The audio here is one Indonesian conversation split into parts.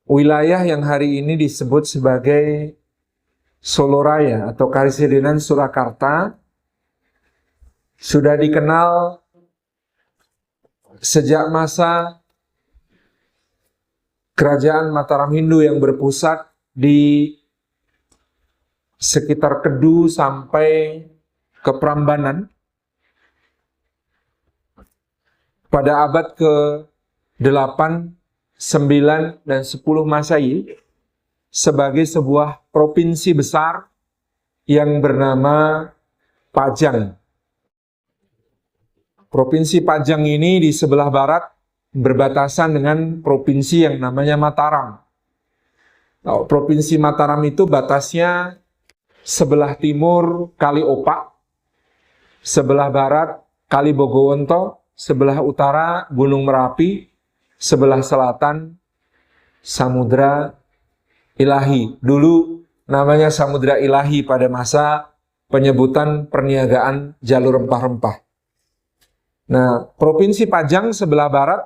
wilayah yang hari ini disebut sebagai Soloraya atau Karisidenan Surakarta sudah dikenal sejak masa Kerajaan Mataram Hindu yang berpusat di sekitar Kedu sampai ke Prambanan pada abad ke-8, 9, dan 10 Masehi sebagai sebuah provinsi besar yang bernama Pajang. Provinsi Pajang ini di sebelah barat berbatasan dengan provinsi yang namanya Mataram. Nah, provinsi Mataram itu batasnya sebelah timur Kali Opak, sebelah barat Kali Bogowonto, sebelah utara Gunung Merapi, sebelah selatan Samudra Ilahi. Dulu namanya Samudra Ilahi pada masa penyebutan perniagaan jalur rempah-rempah. Nah, Provinsi Pajang sebelah barat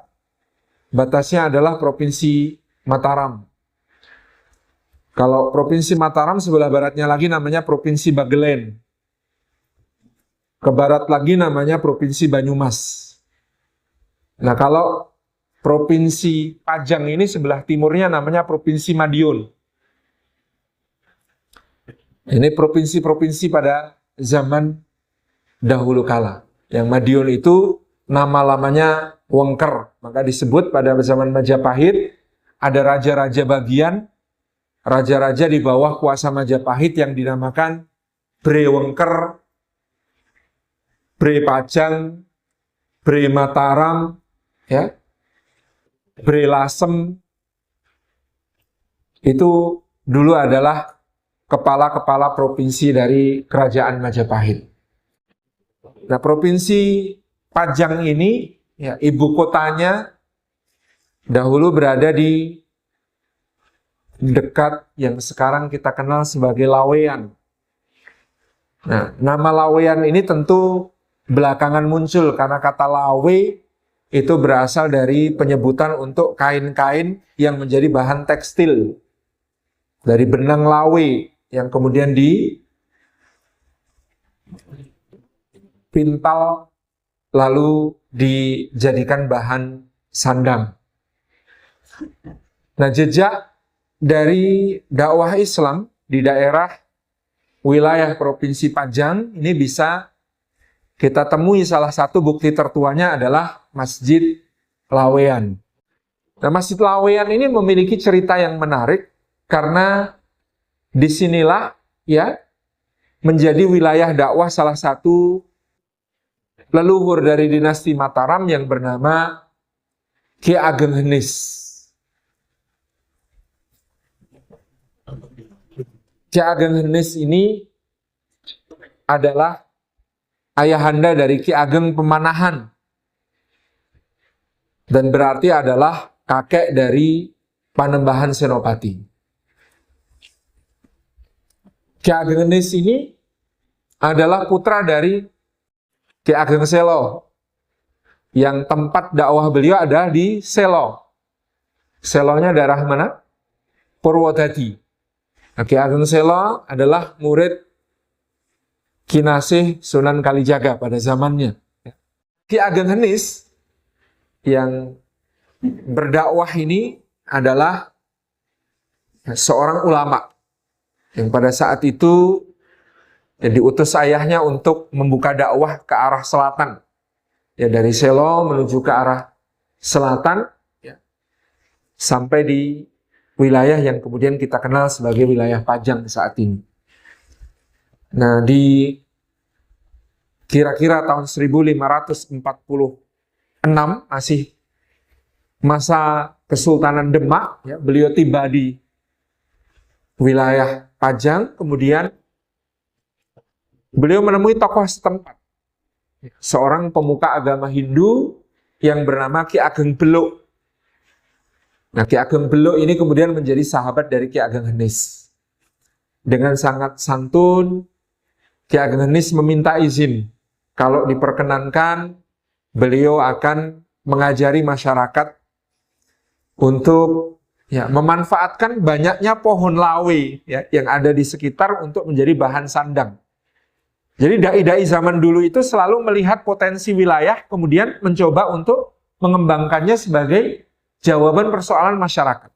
batasnya adalah Provinsi Mataram. Kalau Provinsi Mataram sebelah baratnya lagi namanya Provinsi Bagelen. Ke barat lagi namanya Provinsi Banyumas. Nah, kalau Provinsi Pajang ini sebelah timurnya namanya Provinsi Madiun. Ini provinsi-provinsi pada zaman dahulu kala. Yang Madiun itu nama lamanya Wengker. Maka disebut pada zaman Majapahit ada raja-raja bagian, raja-raja di bawah kuasa Majapahit yang dinamakan Bre Wengker, Bre Pajang, Bre Mataram, ya, Bre Lasem. Itu dulu adalah kepala-kepala provinsi dari Kerajaan Majapahit. Nah, Provinsi Pajang ini, ya, ibu kotanya dahulu berada di dekat yang sekarang kita kenal sebagai Laweyan. Nah, nama Laweyan ini tentu belakangan muncul karena kata lawe itu berasal dari penyebutan untuk kain-kain yang menjadi bahan tekstil. Dari benang lawe yang kemudian dipintal lalu dijadikan bahan sandang. Nah, jejak dari dakwah Islam di daerah wilayah Provinsi Pajang ini bisa kita temui salah satu bukti tertuanya adalah Masjid Laweyan. Nah, Masjid Laweyan ini memiliki cerita yang menarik karena disinilah ya menjadi wilayah dakwah salah satu leluhur dari dinasti Mataram yang bernama Ki Ageng Henis. Ki Ageng Henis ini adalah ayahanda dari Ki Ageng Pemanahan dan berarti adalah kakek dari Panembahan Senopati. Ki Ageng Henis ini adalah putra dari Ki Ageng Selo, yang tempat dakwah beliau adalah di Selo. Selonya daerah mana? Purwodadi. Nah, Ki Ageng Selo adalah murid Kinasih Sunan Kalijaga pada zamannya. Ki Ageng Henis yang berdakwah ini adalah seorang ulama yang pada saat itu diutus ayahnya untuk membuka dakwah ke arah selatan. Ya, dari Selo menuju ke arah selatan ya, sampai di wilayah yang kemudian kita kenal sebagai wilayah Pajang saat ini. Nah, di kira-kira tahun 1546 masih masa Kesultanan Demak, ya, beliau tiba di wilayah Pajang, kemudian beliau menemui tokoh setempat, seorang pemuka agama Hindu yang bernama Ki Ageng Beluk. Nah, Ki Ageng Beluk ini kemudian menjadi sahabat dari Ki Ageng Henis. Dengan sangat santun, Ki Ageng Henis meminta izin kalau diperkenankan beliau akan mengajari masyarakat untuk ya, memanfaatkan banyaknya pohon lawe ya, yang ada di sekitar untuk menjadi bahan sandang. Jadi dai-dai zaman dulu itu selalu melihat potensi wilayah, kemudian mencoba untuk mengembangkannya sebagai jawaban persoalan masyarakat.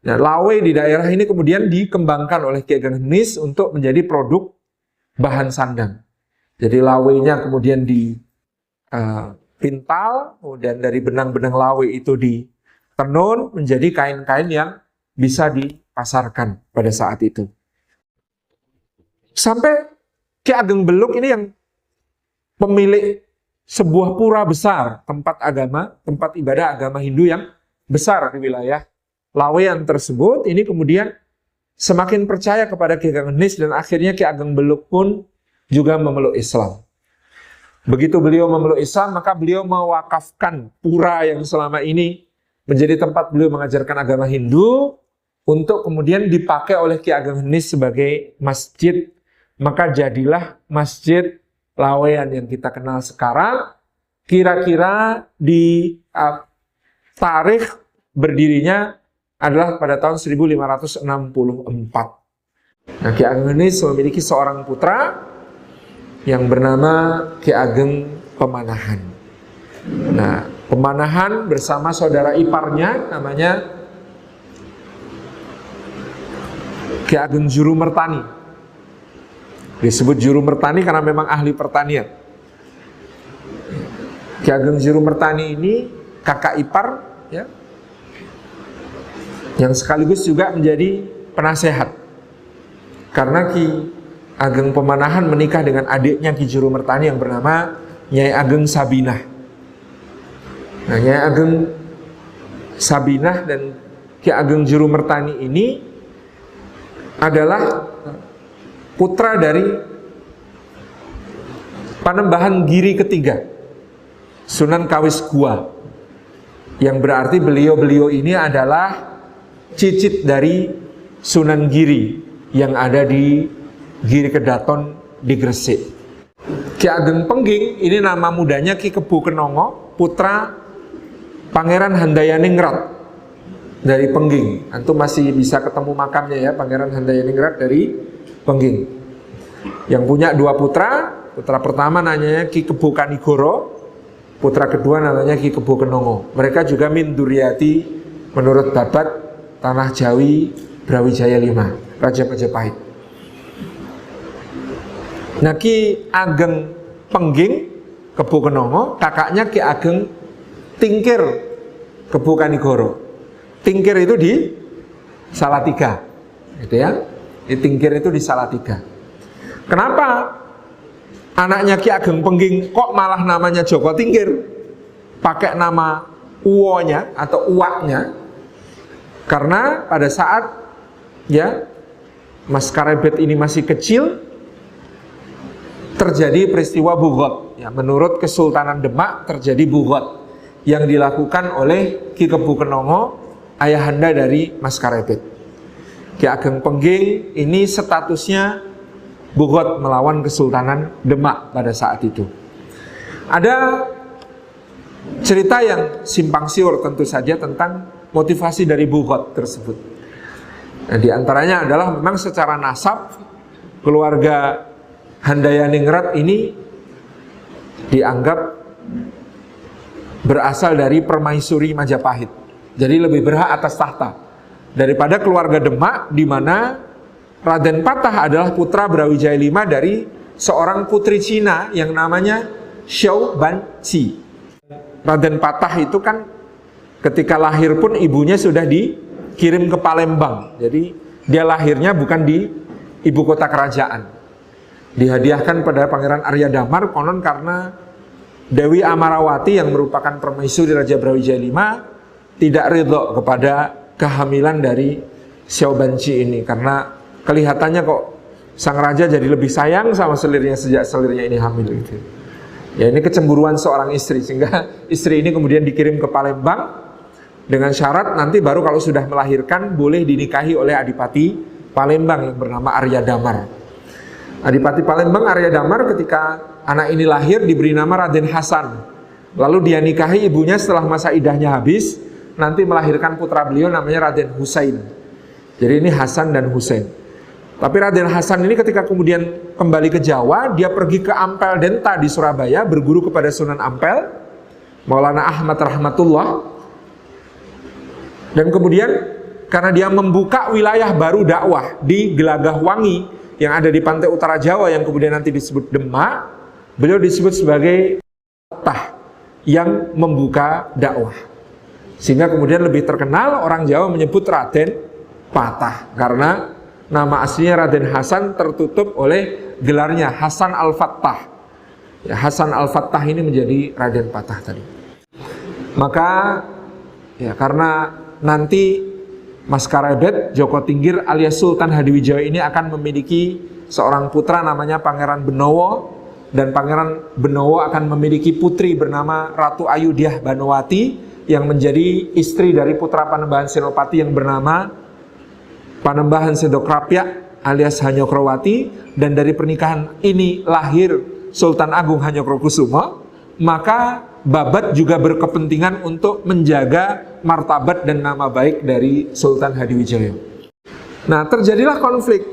Nah, lawe di daerah ini kemudian dikembangkan oleh Ki Ageng Henis untuk menjadi produk bahan sandang. Jadi lawenya kemudian dipintal, kemudian dari benang-benang lawe itu ditenun menjadi kain-kain yang bisa dipasarkan pada saat itu. Sampai Ki Ageng Beluk ini yang pemilik sebuah pura besar, tempat agama, tempat ibadah agama Hindu yang besar di wilayah laweyan tersebut, ini kemudian semakin percaya kepada Ki Ageng Henis dan akhirnya Ki Ageng Beluk pun juga memeluk Islam. Begitu beliau memeluk Islam, maka beliau mewakafkan pura yang selama ini menjadi tempat beliau mengajarkan agama Hindu untuk kemudian dipakai oleh Ki Ageng Henis sebagai masjid. Maka jadilah Masjid Laweyan yang kita kenal sekarang, kira-kira di tarikh berdirinya adalah pada tahun 1564. Nah, Ki Ageng Henis memiliki seorang putra yang bernama Ki Ageng Pemanahan. Nah, Pemanahan bersama saudara iparnya namanya Ki Ageng Juru Mertani. Disebut Juru Mertani karena memang ahli pertanian. Ki Ageng Juru Mertani ini kakak ipar, ya, yang sekaligus juga menjadi penasehat. Karena Ki Ageng Pemanahan menikah dengan adiknya Ki Juru Mertani yang bernama Nyai Ageng Sabinah. Nah, Nyai Ageng Sabinah dan Ki Ageng Juru Mertani ini adalah putra dari Panembahan Giri ketiga, Sunan Kawis Gua, yang berarti beliau-beliau ini adalah cicit dari Sunan Giri yang ada di Giri Kedaton di Gresik. Ki Ageng Pengging ini nama mudanya Ki Kebo Kenongo, putra Pangeran Handayaningrat dari Pengging. Antum masih bisa ketemu makamnya ya, Pangeran Handayaningrat dari Pengging, yang punya dua putra. Putra pertama namanya Ki Kebo Kanigoro, putra kedua namanya Ki Kebo Kenongo. Mereka juga min Duryati menurut Babat Tanah Jawi Brawijaya V, Raja Majapahit. Nah, Ki Ageng Pengging Kebo Kenongo, kakaknya Ki Ageng Tingkir Kebo Kanigoro. Tingkir itu di Salatiga, gitu ya. Di Tingkir itu di Salatiga. Kenapa anaknya Ki Ageng Pengging kok malah namanya Joko Tingkir? Pakai nama uwonya atau uwaknya. Karena pada saat ya Mas Karebet ini masih kecil, terjadi peristiwa Bughot. Ya, menurut Kesultanan Demak terjadi Bughot yang dilakukan oleh Ki Kebo Kenongo, ayahanda dari Mas Karebet. Ki Ageng Pengging ini statusnya Bughot melawan Kesultanan Demak pada saat itu. Ada cerita yang simpang siur tentu saja tentang motivasi dari Bughot tersebut. Nah, di antaranya adalah memang secara nasab keluarga Handayaningrat ini dianggap berasal dari permaisuri Majapahit. Jadi lebih berhak atas tahta daripada keluarga Demak, di mana Raden Patah adalah putra Brawijaya V dari seorang putri Cina yang namanya Xiao Banqi. Raden Patah itu kan ketika lahir pun ibunya sudah dikirim ke Palembang. Jadi dia lahirnya bukan di ibu kota kerajaan. Dihadiahkan pada Pangeran Arya Damar konon karena Dewi Amarawati yang merupakan permaisuri Raja Brawijaya V tidak ridho kepada kehamilan dari Xiao Banqi ini, karena kelihatannya kok sang raja jadi lebih sayang sama selirnya sejak selirnya ini hamil gitu. Ya, ini kecemburuan seorang istri, sehingga istri ini kemudian dikirim ke Palembang dengan syarat nanti baru kalau sudah melahirkan boleh dinikahi oleh Adipati Palembang yang bernama Arya Damar. Adipati Palembang Arya Damar ketika anak ini lahir diberi nama Raden Hasan. Lalu dia nikahi ibunya setelah masa idahnya habis, nanti melahirkan putra beliau namanya Raden Husain. Jadi ini Hasan dan Husain. Tapi Raden Hasan ini ketika kemudian kembali ke Jawa, dia pergi ke Ampel Denta di Surabaya, berguru kepada Sunan Ampel, Maulana Ahmad Rahmatullah. Dan kemudian karena dia membuka wilayah baru dakwah di Gelagah Wangi yang ada di pantai utara Jawa yang kemudian nanti disebut Demak, beliau disebut sebagai Tah yang membuka dakwah. Sehingga kemudian lebih terkenal orang Jawa menyebut Raden Patah karena nama aslinya Raden Hasan tertutup oleh gelarnya Hasan Al-Fattah. Ya, Hasan Al-Fattah ini menjadi Raden Patah tadi. Maka ya karena nanti Mas Karebet Joko Tinggir alias Sultan Hadiwijaya ini akan memiliki seorang putra namanya Pangeran Benowo, dan Pangeran Benowo akan memiliki putri bernama Ratu Ayudyah Banowati yang menjadi istri dari putra Panembahan Senopati yang bernama Panembahan Sedokrapyak alias Hanyokrowati, dan dari pernikahan ini lahir Sultan Agung Hanyokrokusumo. Maka Babat juga berkepentingan untuk menjaga martabat dan nama baik dari Sultan Hadiwijaya. Nah, terjadilah konflik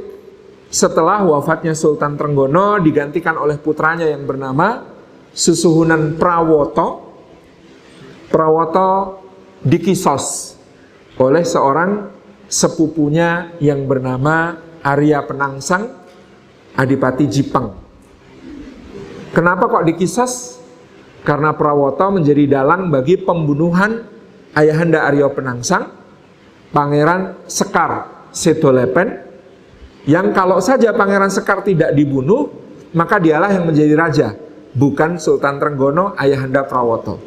setelah wafatnya Sultan Trenggono digantikan oleh putranya yang bernama Susuhunan Prawoto. Prawoto dikisos oleh seorang sepupunya yang bernama Arya Penangsang, Adipati Jipang. Kenapa kok dikisos? Karena Prawoto menjadi dalang bagi pembunuhan Ayahanda Arya Penangsang, Pangeran Sekar Sedolepen, yang kalau saja Pangeran Sekar tidak dibunuh, maka dialah yang menjadi raja, bukan Sultan Trenggono, Ayahanda Prawoto.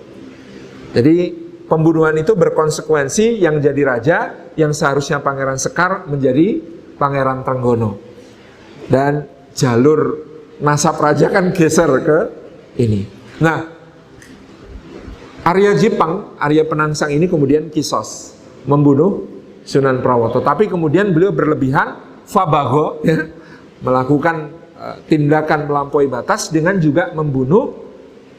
Jadi pembunuhan itu berkonsekuensi yang jadi raja, yang seharusnya Pangeran Sekar menjadi Pangeran Trenggono. Dan jalur nasab raja kan geser ke ini. Nah, Arya Jipang, Arya Penangsang ini kemudian kisos, membunuh Sunan Prawoto. Tapi kemudian beliau berlebihan, fabago, ya, melakukan tindakan melampaui batas dengan juga membunuh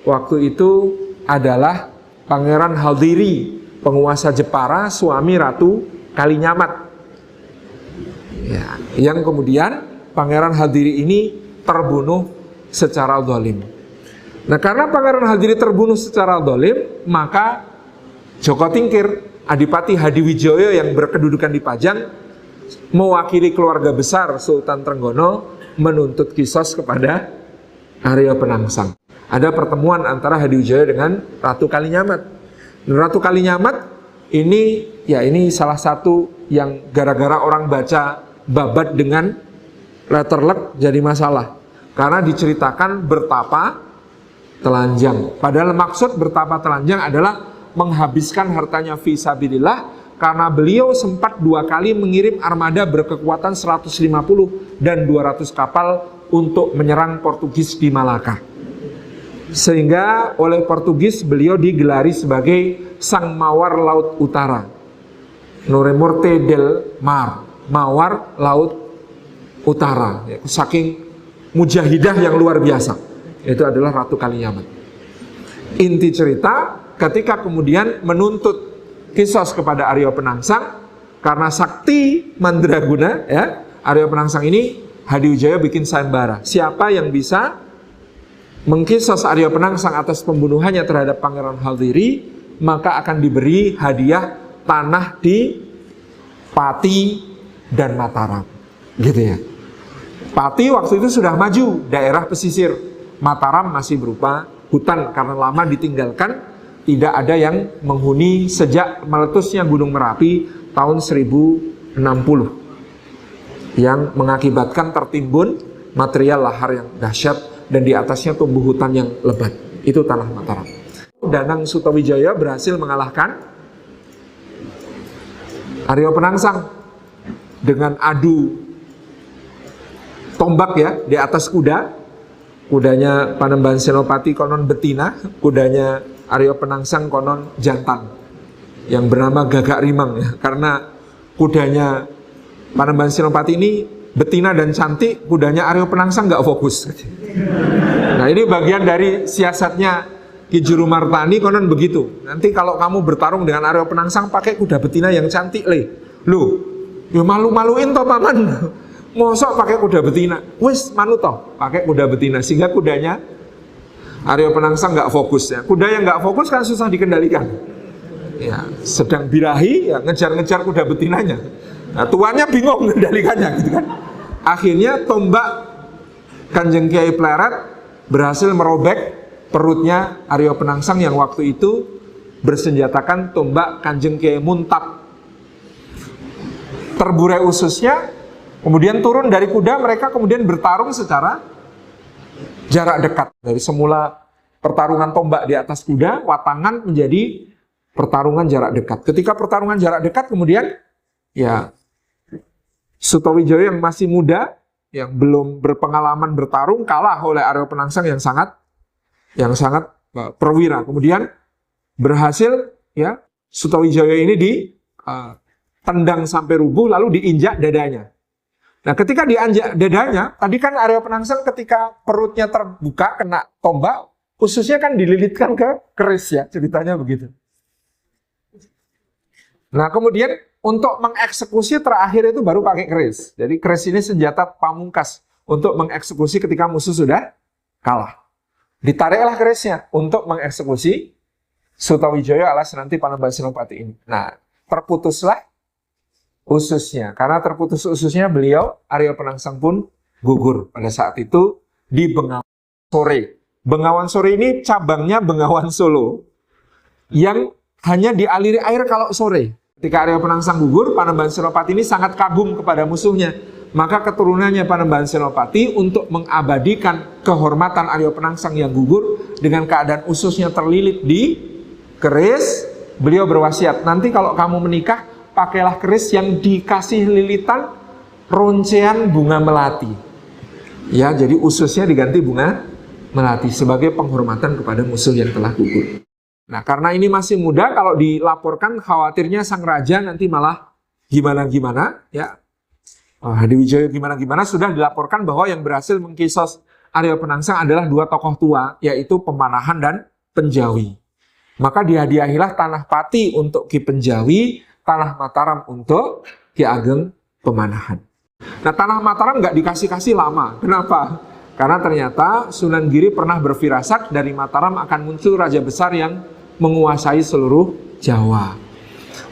waktu itu adalah Pangeran Haldiri, penguasa Jepara, suami Ratu Kalinyamat. Ya, yang kemudian Pangeran Haldiri ini terbunuh secara zalim. Nah, karena Pangeran Haldiri terbunuh secara zalim, maka Joko Tingkir, Adipati Hadiwijaya yang berkedudukan di Pajang, mewakili keluarga besar Sultan Trenggono menuntut kisos kepada Arya Penangsang. Ada pertemuan antara Hadiwijaya dengan Ratu Kalinyamat. Dan Ratu Kalinyamat ini, ya ini salah satu yang gara-gara orang baca Babat dengan letterlek jadi masalah. Karena diceritakan bertapa telanjang. Padahal maksud bertapa telanjang adalah menghabiskan hartanya fisabilillah, karena beliau sempat 2 kali mengirim armada berkekuatan 150 dan 200 kapal untuk menyerang Portugis di Malaka. Sehingga oleh Portugis beliau digelari sebagai Sang Mawar Laut Utara, Noremorte del Mar, Mawar Laut Utara. Saking mujahidah yang luar biasa. Itu adalah Ratu Kalinyamat. Inti cerita, ketika kemudian menuntut kisos kepada Arya Penangsang karena sakti mandraguna, ya, Arya Penangsang ini Hadiwijaya bikin sayembara. Siapa yang bisa mengkisos Arya Penangsang atas pembunuhannya terhadap Pangeran Haldiri, maka akan diberi hadiah tanah di Pati dan Mataram. Gitu ya. Pati waktu itu sudah maju, daerah pesisir. Mataram masih berupa hutan karena lama ditinggalkan, tidak ada yang menghuni sejak meletusnya Gunung Merapi tahun 1060 yang mengakibatkan tertimbun material lahar yang dahsyat dan di atasnya tumbuh hutan yang lebat. Itu tanah Mataram. Danang Sutawijaya berhasil mengalahkan Arya Penangsang dengan adu tombak, ya, di atas kuda. Kudanya Panembahan Senopati konon betina, kudanya Arya Penangsang konon jantan yang bernama Gagak Rimang, ya. Karena kudanya Panembahan Senopati ini betina dan cantik, kudanya Arya Penangsang nggak fokus. Nah, ini bagian dari siasatnya Ki Juru Martani konon begitu. Nanti kalau kamu bertarung dengan Arya Penangsang pakai kuda betina yang cantik le. Loh, ya malu-maluin toh paman. Mosok pakai kuda betina. Wis manut toh pakai kuda betina sehingga kudanya Arya Penangsang nggak fokus ya. Kuda yang nggak fokus kan susah dikendalikan. Ya, sedang birahi ya ngejar-ngejar kuda betinanya. Nah, tuannya bingung mengendalikannya gitu kan. Akhirnya tombak Kanjeng Kiai Pleret berhasil merobek perutnya Arya Penangsang yang waktu itu bersenjatakan tombak Kanjeng Kiai Muntab. Terburai ususnya, kemudian turun dari kuda, mereka kemudian bertarung secara jarak dekat. Dari semula pertarungan tombak di atas kuda, watangan menjadi pertarungan jarak dekat. Ketika pertarungan jarak dekat, kemudian ya Sutawijaya yang masih muda, yang belum berpengalaman bertarung, kalah oleh Arya Penangsang yang sangat perwira. Kemudian berhasil ya Sutawijaya ini ditendang sampai rubuh lalu diinjak dadanya. Nah, ketika diinjak dadanya, tadi kan Arya Penangsang ketika perutnya terbuka kena tombak, ususnya kan dililitkan ke keris ya, ceritanya begitu. Nah, kemudian untuk mengeksekusi terakhir itu baru pakai keris. Jadi keris ini senjata pamungkas untuk mengeksekusi ketika musuh sudah kalah. Ditariklah kerisnya untuk mengeksekusi Sutawijaya alias nanti Panembahan Senopati ini. Nah, terputuslah ususnya. Karena terputus ususnya, beliau Arya Penangsang pun gugur pada saat itu di Bengawan Sore. Bengawan Sore ini cabangnya Bengawan Solo yang hanya dialiri air kalau sore. Ketika Arya Penangsang gugur, Panembahan Senopati ini sangat kagum kepada musuhnya. Maka keturunannya Panembahan Senopati untuk mengabadikan kehormatan Arya Penangsang yang gugur dengan keadaan ususnya terlilit di keris, beliau berwasiat, nanti kalau kamu menikah, pakailah keris yang dikasih lilitan roncean bunga melati. Ya, jadi ususnya diganti bunga melati sebagai penghormatan kepada musuh yang telah gugur. Nah, karena ini masih muda, kalau dilaporkan khawatirnya sang raja nanti malah gimana-gimana, ya. Hadiwijaya gimana-gimana, sudah dilaporkan bahwa yang berhasil mengkisos Arya Penangsang adalah dua tokoh tua, yaitu Pemanahan dan Penjawi. Maka dihadiahilah tanah Pati untuk Ki Penjawi, tanah Mataram untuk Ki Ageng Pemanahan. Nah, tanah Mataram nggak dikasih-kasih lama. Kenapa? Karena ternyata Sunan Giri pernah berfirasat dari Mataram akan muncul raja besar yang menguasai seluruh Jawa.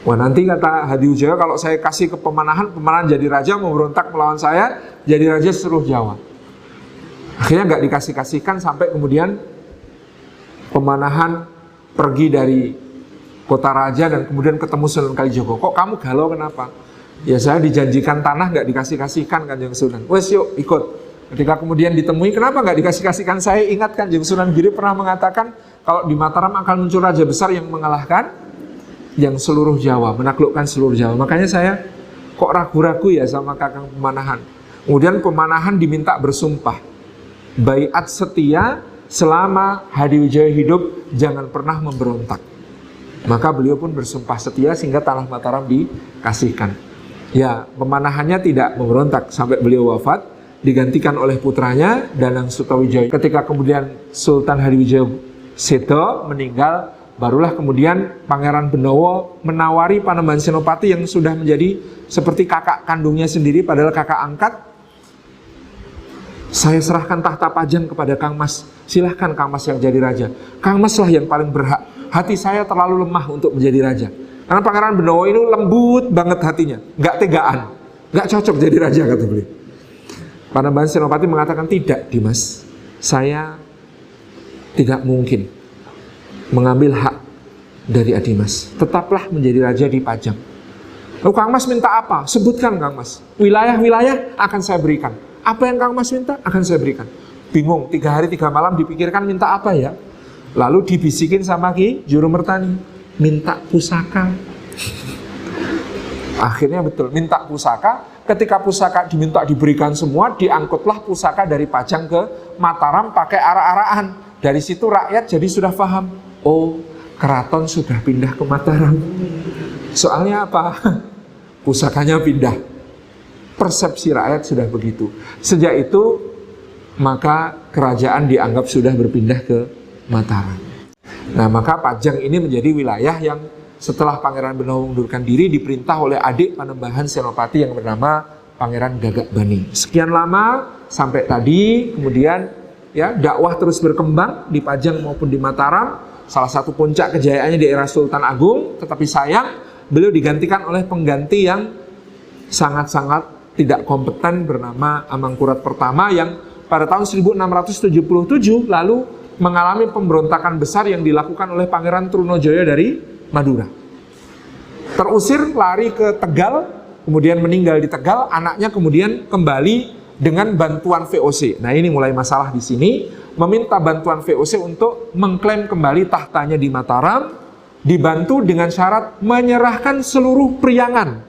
Wah, nanti kata Hadiwijaya, kalau saya kasih ke Pemanahan, Pemanahan jadi raja, mau berontak melawan saya, jadi raja seluruh Jawa. Akhirnya nggak dikasih-kasihkan sampai kemudian Pemanahan pergi dari kota raja dan kemudian ketemu Sunan Kalijogo. Kok kamu galau kenapa? Ya, saya dijanjikan tanah nggak dikasih-kasihkan Kanjeng Sunan. Wes yuk ikut. Ketika kemudian ditemui, kenapa nggak dikasih-kasihkan? Saya ingat Kanjeng Sunan Giri pernah mengatakan kalau di Mataram akan muncul raja besar yang mengalahkan yang seluruh Jawa, menaklukkan seluruh Jawa. Makanya saya kok ragu-ragu ya sama Kakang Pemanahan. Kemudian Pemanahan diminta bersumpah, baiat setia selama Hadiwijaya hidup, jangan pernah memberontak. Maka beliau pun bersumpah setia sehingga tanah Mataram dikasihkan. Ya, Pemanahannya tidak memberontak sampai beliau wafat, digantikan oleh putranya Danang Sutawijaya. Ketika kemudian Sultan Hadiwijaya Sedo meninggal, barulah kemudian Pangeran Benowo menawari Panembahan Senopati yang sudah menjadi seperti kakak kandungnya sendiri, padahal kakak angkat. Saya serahkan tahta Pajang kepada Kang Mas. Silahkan Kang Mas yang jadi raja. Kang Mas lah yang paling berhak. Hati saya terlalu lemah untuk menjadi raja. Karena Pangeran Benowo ini lembut banget hatinya, nggak tegaan, nggak cocok jadi raja, kata beliau. Panembahan Senopati mengatakan, tidak Dimas, saya tidak mungkin mengambil hak dari Adimas. Tetaplah menjadi raja di Pajang. Lalu Kang Mas minta apa? Sebutkan Kang Mas. Wilayah-wilayah akan saya berikan. Apa yang Kang Mas minta akan saya berikan. Bingung, 3 hari 3 malam dipikirkan minta apa ya. Lalu dibisikin sama Ki Juru Mertani, minta pusaka. Akhirnya betul, minta pusaka. Ketika pusaka diminta diberikan semua, diangkutlah pusaka dari Pajang ke Mataram pakai arak-arakan. Dari situ rakyat jadi sudah paham, oh, keraton sudah pindah ke Mataram. Soalnya apa? Pusakanya pindah. Persepsi rakyat sudah begitu. Sejak itu, maka kerajaan dianggap sudah berpindah ke Mataram. Nah, maka Pajang ini menjadi wilayah yang setelah Pangeran Benowo mengundurkan diri diperintah oleh adik Panembahan Senopati yang bernama Pangeran Gagak Bani. Sekian lama sampai tadi, kemudian ya dakwah terus berkembang di Pajang maupun di Mataram. Salah satu puncak kejayaannya di era Sultan Agung, tetapi sayang beliau digantikan oleh pengganti yang sangat-sangat tidak kompeten bernama Amangkurat Pertama yang pada tahun 1677 lalu mengalami pemberontakan besar yang dilakukan oleh Pangeran Trunojoyo dari Madura. Terusir lari ke Tegal, kemudian meninggal di Tegal, anaknya kemudian kembali dengan bantuan VOC. Nah, ini mulai masalah di sini, meminta bantuan VOC untuk mengklaim kembali tahtanya di Mataram, dibantu dengan syarat menyerahkan seluruh priangan.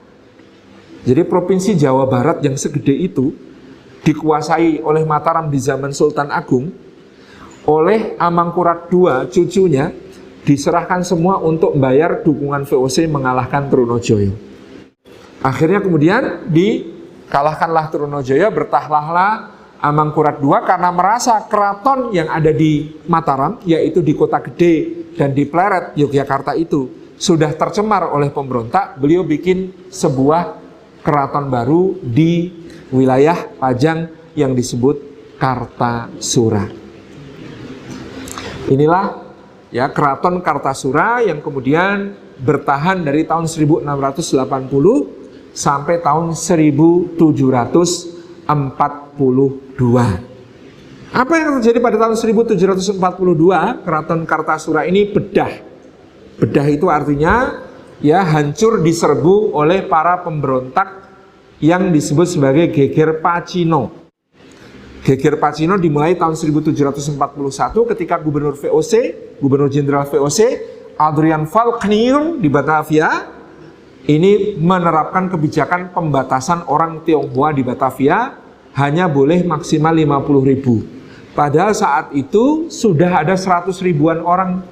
Jadi Provinsi Jawa Barat yang segede itu dikuasai oleh Mataram di zaman Sultan Agung, oleh Amangkurat II, cucunya, diserahkan semua untuk membayar dukungan VOC mengalahkan Trunojoyo. Akhirnya kemudian dikalahkanlah Trunojoyo, bertahlahlah Amangkurat II karena merasa keraton yang ada di Mataram, yaitu di Kota Gede dan di Pleret, Yogyakarta itu, sudah tercemar oleh pemberontak. Beliau bikin sebuah keraton baru di wilayah Pajang yang disebut Kartasura. Inilah ya keraton Kartasura yang kemudian bertahan dari tahun 1680 sampai tahun 1742. Apa yang terjadi pada tahun 1742? Keraton Kartasura ini bedah. Bedah itu artinya ya hancur diserbu oleh para pemberontak yang disebut sebagai Geger Pacino. Geger Pacino dimulai tahun 1741 ketika Gubernur Jenderal VOC Adrian Falknier di Batavia ini menerapkan kebijakan pembatasan orang Tionghoa di Batavia hanya boleh maksimal 50.000. Padahal saat itu sudah ada 100 ribuan orang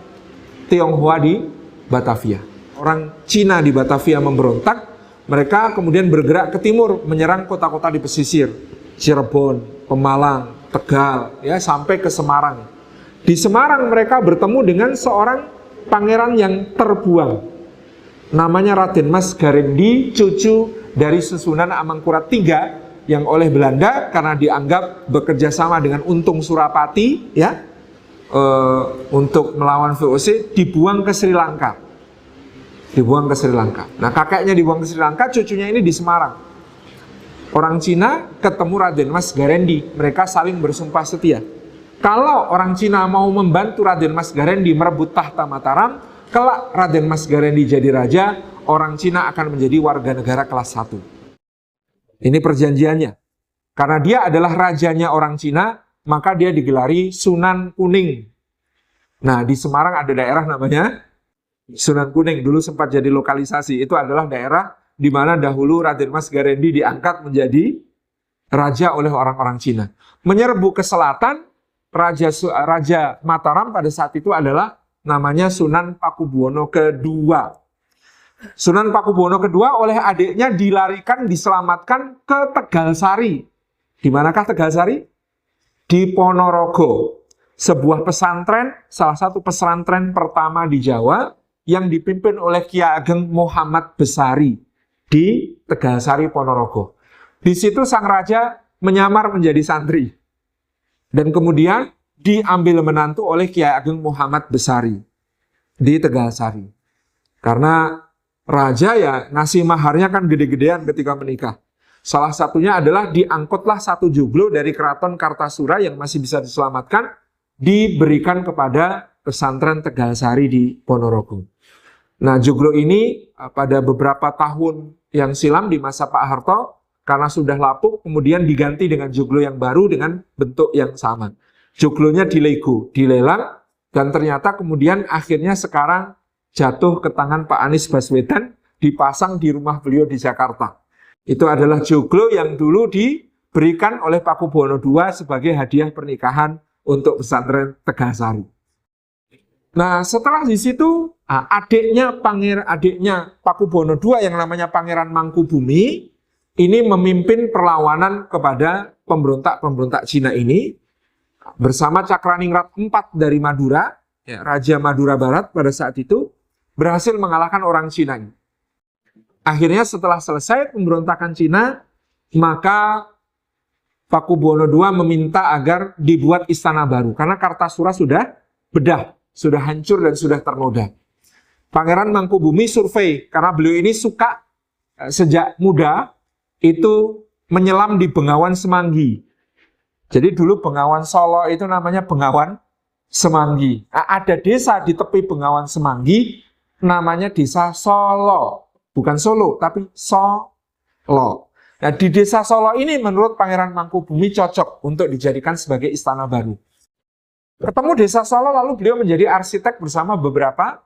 Tionghoa di Batavia. Orang Cina di Batavia memberontak, mereka kemudian bergerak ke timur menyerang kota-kota di pesisir, Cirebon, Pemalang, Tegal, ya sampai ke Semarang. Di Semarang mereka bertemu dengan seorang pangeran yang terbuang. Namanya Raden Mas Garendi, cucu dari Susunan Amangkurat III yang oleh Belanda karena dianggap bekerja sama dengan Untung Surapati, ya, untuk melawan VOC, dibuang ke Sri Lanka. Nah, kakeknya dibuang ke Sri Lanka, cucunya ini di Semarang. Orang Cina ketemu Raden Mas Garendi, mereka saling bersumpah setia. Kalau orang Cina mau membantu Raden Mas Garendi merebut tahta Mataram, kelak Raden Mas Garendi jadi raja, orang Cina akan menjadi warga negara kelas 1. Ini perjanjiannya. Karena dia adalah rajanya orang Cina, maka dia digelari Sunan Kuning. Nah, di Semarang ada daerah namanya Sunan Kuning, dulu sempat jadi lokalisasi. Itu adalah daerah di mana dahulu Raden Mas Garendi diangkat menjadi raja oleh orang-orang Cina. Menyerbu ke selatan, Raja Mataram pada saat itu adalah namanya Sunan Pakubuwono II. Sunan Pakubuwono II oleh adiknya dilarikan, diselamatkan ke Tegalsari. Di manakah Tegalsari? Di Ponorogo. Sebuah pesantren, salah satu pesantren pertama di Jawa yang dipimpin oleh Ki Ageng Muhammad Besari di Tegalsari, Ponorogo. Di situ sang raja menyamar menjadi santri. Dan kemudian diambil menantu oleh Ki Ageng Muhammad Besari di Tegalsari. Karena raja ya ngasih maharnya kan gede-gedean ketika menikah. Salah satunya adalah diangkutlah satu joglo dari keraton Kartasura yang masih bisa diselamatkan, diberikan kepada pesantren Tegalsari di Ponorogo. Nah, joglo ini pada beberapa tahun yang silam di masa Pak Harto, karena sudah lapuk, kemudian diganti dengan joglo yang baru dengan bentuk yang sama. Joglonya dilego, dilelang, dan ternyata kemudian akhirnya sekarang jatuh ke tangan Pak Anies Baswedan, dipasang di rumah beliau di Jakarta. Itu adalah joglo yang dulu diberikan oleh Pakubuwono II sebagai hadiah pernikahan untuk pesantren Tegalsari. Nah, setelah di situ, adiknya Pakubuwono II yang namanya Pangeran Mangkubumi ini memimpin perlawanan kepada pemberontak-pemberontak Cina ini bersama Cakraningrat IV dari Madura ya, Raja Madura Barat pada saat itu, berhasil mengalahkan orang Cina ini. Akhirnya setelah selesai pemberontakan Cina, maka Pakubuwono II meminta agar dibuat istana baru. Karena Kartasura sudah bedah, sudah hancur dan sudah ternoda. Pangeran Mangkubumi survei, karena beliau ini suka sejak muda itu menyelam di Bengawan Semanggi. Jadi dulu Bengawan Solo itu namanya Bengawan Semanggi. Ada desa di tepi Bengawan Semanggi, namanya desa Solo. Bukan Solo, tapi Solo. Nah, di desa Solo ini menurut Pangeran Mangkubumi cocok untuk dijadikan sebagai istana baru. Ketemu desa Solo, lalu beliau menjadi arsitek bersama beberapa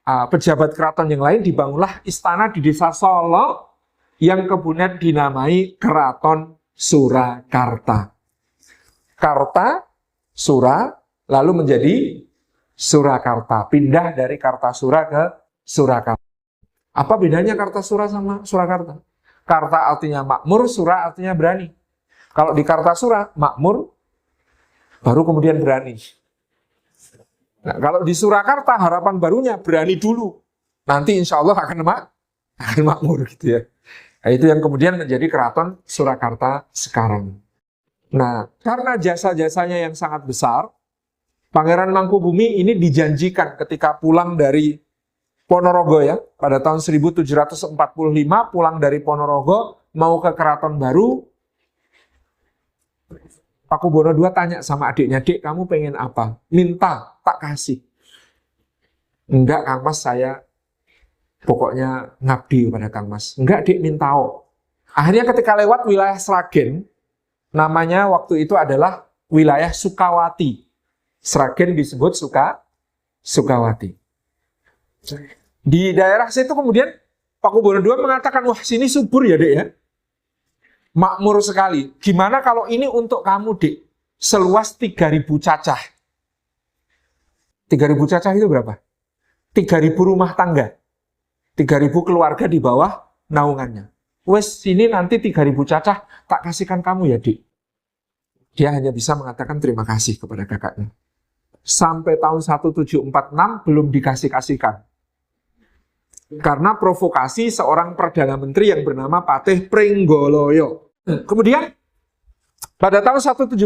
pejabat keraton yang lain, dibangunlah istana di desa Solo yang kemudian dinamai Keraton Surakarta. Karta, Sura, lalu menjadi Surakarta. Pindah dari Kartasura ke Surakarta. Apa bedanya Kartasura sama Surakarta? Karta artinya makmur, Sura artinya berani. Kalau di Kartasura, makmur, baru kemudian berani. Nah, kalau di Surakarta harapan barunya berani dulu, nanti insya Allah akan makmur gitu ya. Nah, itu yang kemudian menjadi Keraton Surakarta sekarang. Nah, karena jasa-jasanya yang sangat besar, Pangeran Mangkubumi ini dijanjikan ketika pulang dari Ponorogo ya, pada tahun 1745 pulang dari Ponorogo mau ke Keraton Baru. Pakubuwono II tanya sama adiknya, "Dek, kamu pengen apa?" "Minta, tak kasih." "Enggak, Kang Mas, saya pokoknya ngabdi kepada Kang Mas." "Enggak, Dek, mintao." Akhirnya ketika lewat wilayah Sragen, namanya waktu itu adalah wilayah Sukawati. Sragen disebut Sukawati. Di daerah situ kemudian Pakubuwono II mengatakan, "Wah, sini subur ya, Dek ya. Makmur sekali. Gimana kalau ini untuk kamu, Dek? Seluas 3.000 cacah." 3.000 cacah itu berapa? 3.000 rumah tangga. 3.000 keluarga di bawah naungannya. "Wes, sini nanti 3.000 cacah tak kasihkan kamu ya, Dek." Dia hanya bisa mengatakan terima kasih kepada kakaknya. Sampai tahun 1746 belum dikasih-kasihkan. Karena provokasi seorang Perdana Menteri yang bernama Patih Pringgoloyo. Kemudian pada tahun 1746,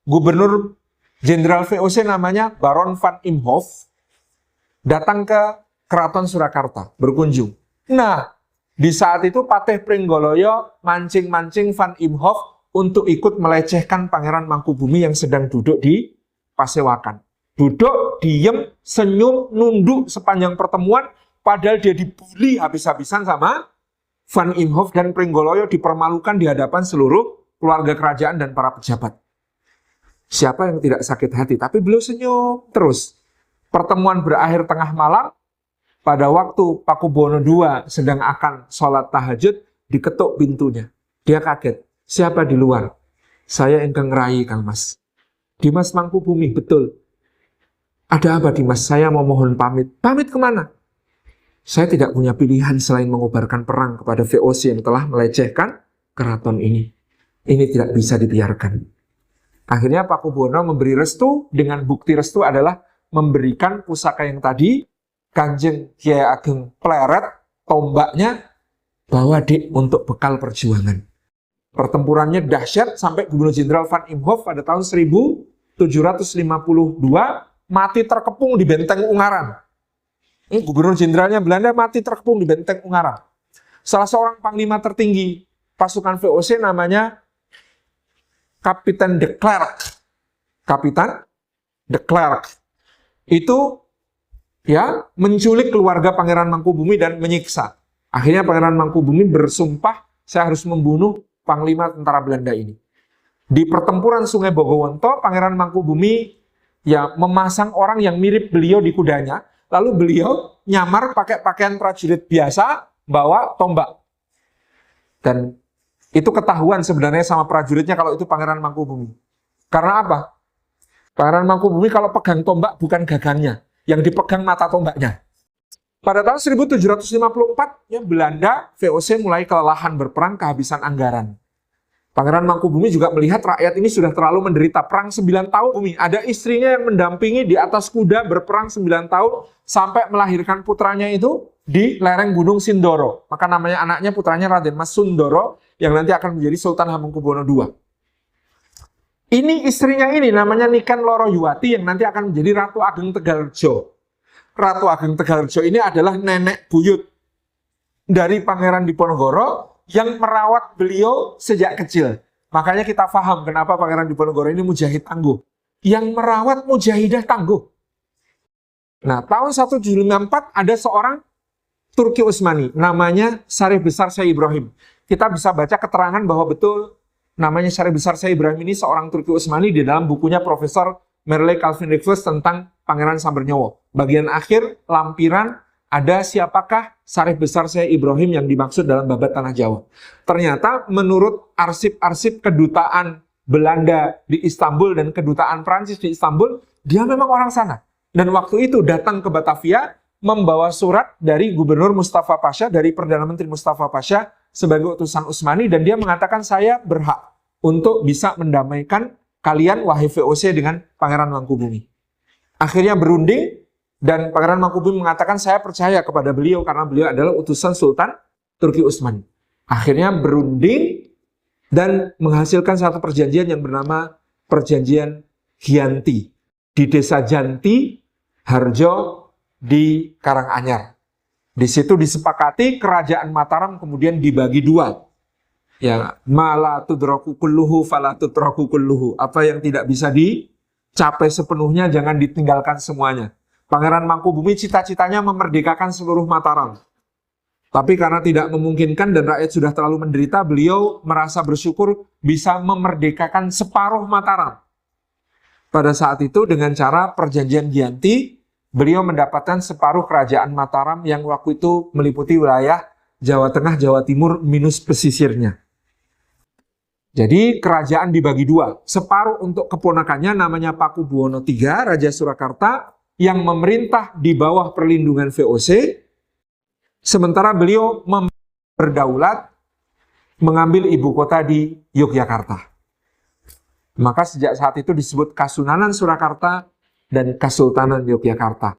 Gubernur Jenderal VOC namanya Baron van Imhoff datang ke Keraton Surakarta berkunjung. Nah, di saat itu Patih Pringgoloyo mancing-mancing van Imhoff untuk ikut melecehkan Pangeran Mangkubumi yang sedang duduk di Pasewakan. Duduk, diem, senyum, nunduk sepanjang pertemuan, padahal dia dibully habis-habisan sama Van Imhoff dan Pringgoloyo, dipermalukan di hadapan seluruh keluarga kerajaan dan para pejabat. Siapa yang tidak sakit hati? Tapi beliau senyum terus. Pertemuan berakhir tengah malam, pada waktu Pakubuwono II sedang akan sholat tahajud, diketuk pintunya. Dia kaget. "Siapa di luar?" "Saya Engkang Rai, Kang Mas." "Dimas Mangkubumi." "Betul." "Ada apa, Dimas? Saya mau mohon pamit." "Pamit kemana?" "Saya tidak punya pilihan selain mengobarkan perang kepada VOC yang telah melecehkan keraton ini. Ini tidak bisa dibiarkan." Akhirnya Pakubuwono memberi restu, dengan bukti restu adalah memberikan pusaka yang tadi, Kanjeng Kiai Ageng Pleret, tombaknya, "Bawa, Dek, untuk bekal perjuangan." Pertempurannya dahsyat sampai Gubernur Jenderal Van Imhoff pada tahun 1752 mati terkepung di Benteng Ungaran. Gubernur Jenderalnya Belanda mati terkepung di Benteng Ungaran. Salah seorang panglima tertinggi pasukan VOC namanya Kapiten de Klerk. Kapitan de Klerk. Itu ya menculik keluarga Pangeran Mangkubumi dan menyiksa. Akhirnya Pangeran Mangkubumi bersumpah, "Saya harus membunuh panglima tentara Belanda ini." Di pertempuran Sungai Bogowonto, Pangeran Mangkubumi ya memasang orang yang mirip beliau di kudanya, lalu beliau nyamar pakai pakaian prajurit biasa, bawa tombak. Dan itu ketahuan sebenarnya sama prajuritnya kalau itu Pangeran Mangkubumi. Karena apa? Pangeran Mangkubumi kalau pegang tombak bukan gagangnya, yang dipegang mata tombaknya. Pada tahun 1754, ya, Belanda, VOC mulai kelelahan berperang, kehabisan anggaran. Pangeran Mangkubumi juga melihat rakyat ini sudah terlalu menderita. Perang 9 tahun bumi. Ada istrinya yang mendampingi di atas kuda berperang 9 tahun sampai melahirkan putranya itu di lereng Gunung Sindoro. Maka namanya anaknya putranya Raden Mas Sundoro yang nanti akan menjadi Sultan Hamengkubuwono II. Ini istrinya ini namanya Niken Loro Yuwati yang nanti akan menjadi Ratu Ageng Tegalrejo. Ratu Ageng Tegalrejo ini adalah nenek buyut dari Pangeran Diponegoro yang merawat beliau sejak kecil. Makanya kita paham kenapa Pangeran Diponegoro ini mujahid tangguh. Yang merawat mujahidah tangguh. Nah, tahun 1754 ada seorang Turki Utsmani, namanya Syarif Besar Syekh Ibrahim. Kita bisa baca keterangan bahwa betul namanya Syarif Besar Syekh Ibrahim ini seorang Turki Utsmani di dalam bukunya Profesor Merle Calvin Rivers tentang Pangeran Sambernyowo. Bagian akhir, lampiran, ada siapakah Syarif Besar Syekh Ibrahim yang dimaksud dalam babat Tanah Jawa. Ternyata menurut arsip-arsip kedutaan Belanda di Istanbul dan kedutaan Prancis di Istanbul, dia memang orang sana. Dan waktu itu datang ke Batavia membawa surat dari Gubernur Mustafa Pasha, dari Perdana Menteri Mustafa Pasha sebagai utusan Utsmani, dan dia mengatakan saya berhak untuk bisa mendamaikan kalian wahai VOC dengan Pangeran Mangkubumi. Akhirnya berunding. Dan Pangeran Mangkubumi mengatakan saya percaya kepada beliau karena beliau adalah utusan Sultan Turki Utsmani. Akhirnya berunding dan menghasilkan satu perjanjian yang bernama Perjanjian Giyanti di Desa Janti, Harjo di Karanganyar. Di situ disepakati kerajaan Mataram kemudian dibagi dua. Ya, mala tudraku kulluhu fala tutraku kulluhu. Apa yang tidak bisa dicapai sepenuhnya jangan ditinggalkan semuanya. Pangeran Mangkubumi cita-citanya memerdekakan seluruh Mataram. Tapi karena tidak memungkinkan dan rakyat sudah terlalu menderita, beliau merasa bersyukur bisa memerdekakan separuh Mataram. Pada saat itu dengan cara Perjanjian Giyanti, beliau mendapatkan separuh kerajaan Mataram yang waktu itu meliputi wilayah Jawa Tengah, Jawa Timur minus pesisirnya. Jadi kerajaan dibagi dua. Separuh untuk keponakannya namanya Pakubuwono III, Raja Surakarta, yang memerintah di bawah perlindungan VOC, sementara beliau berdaulat mengambil ibu kota di Yogyakarta. Maka sejak saat itu disebut Kasunanan Surakarta dan Kesultanan Yogyakarta.